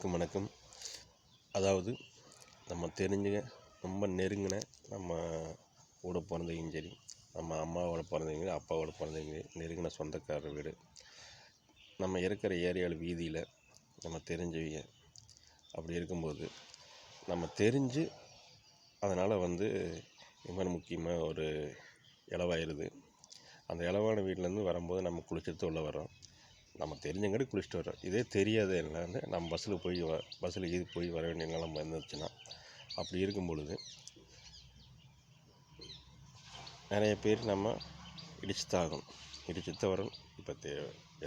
அனைவருக்கும் வணக்கம். அதாவது நம்ம தெரிஞ்சுங்க ரொம்ப நெருங்கின நம்ம கூட பிறந்தவங்க சரி, நம்ம அம்மாவோட பிறந்தவங்க, அப்பாவோட பிறந்தவங்க, நெருங்கின சொந்தக்காரர் வீடு, நம்ம இருக்கிற ஏரியாவில் வீதியில் நம்ம தெரிஞ்சவங்க. அப்படி இருக்கும்போது நம்ம தெரிஞ்சு அதனால் இது மாதிரி முக்கியமாக ஒரு இளவாயிருது. அந்த இளவான வீட்டிலேருந்து வரும்போது நம்ம குளிச்சுட்டு உள்ளே வரோம். நம்ம தெரிஞ்சங்காட்டி குளிச்சுட்டு வரோம். இதே தெரியாத என்னன்னு நம்ம பஸ்ஸில் இது போய் வர வேண்டிய நிலைமை இருந்துச்சுன்னா, அப்படி இருக்கும் பொழுது நிறைய பேர் நம்ம இடிச்சு தான் ஆகணும், இடிச்சு தான் வரணும். இப்போ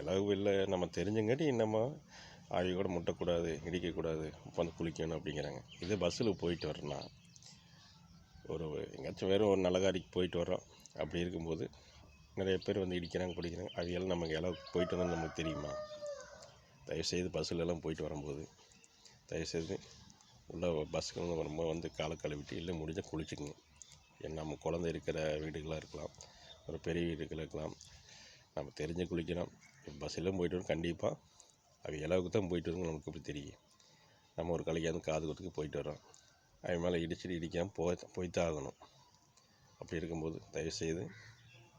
இலவு இல்லை, நம்ம தெரிஞ்சங்காட்டி நம்ம ஆவி கூட முட்டக்கூடாது, இடிக்கக்கூடாது, உட்காந்து குளிக்கணும் அப்படிங்கிறாங்க. இதே பஸ்ஸில் போயிட்டு வரோன்னா, எங்கேயாச்சும் வேறு ஒரு நல்ல காரிக்கு போயிட்டு வர்றோம். அப்படி இருக்கும்போது நிறைய பேர் இடிக்கிறாங்க, பிடிக்கிறாங்க. அவையெல்லாம் நமக்கு இலவுக்கு போயிட்டு வந்தால் நமக்கு தெரியுமா? தயவுசெய்து பஸ்ஸிலலாம் போயிட்டு வரும்போது தயவுசெய்து உள்ள பஸ்ஸுக்கு வரும்போது காலை கழுவிட்டு இல்லை முடிஞ்சால் குளிச்சுக்குங்க. ஏன்னா நம்ம குழந்தை இருக்கிற வீடுகளாக இருக்கலாம், ஒரு பெரிய வீடுகள் இருக்கலாம். நம்ம தெரிஞ்சு குளிக்கிறோம். பஸ்ஸிலும் போயிட்டு வரோம். கண்டிப்பாக அது இலவுக்கு தான் போயிட்டு வரோம். நமக்கு எப்படி தெரியும்? நம்ம ஒரு கலைக்காந்து காது குத்துக்கு போயிட்டு வரோம். அது மேலே இடிக்காமல் போய்த்தான் ஆகணும். அப்படி இருக்கும்போது தயவுசெய்து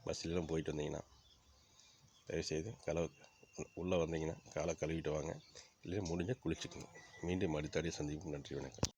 பஸ்ஸிலலாம் போயிட்டு வந்தீங்கன்னா தயவுசெய்து உள்ளே வந்தீங்கன்னா காலை கழுவிட்டு வாங்க. இல்லை முடிஞ்சால் குளிச்சுக்குங்க. மீண்டும் அடுத்த சந்திப்போம். நன்றி, வணக்கம்.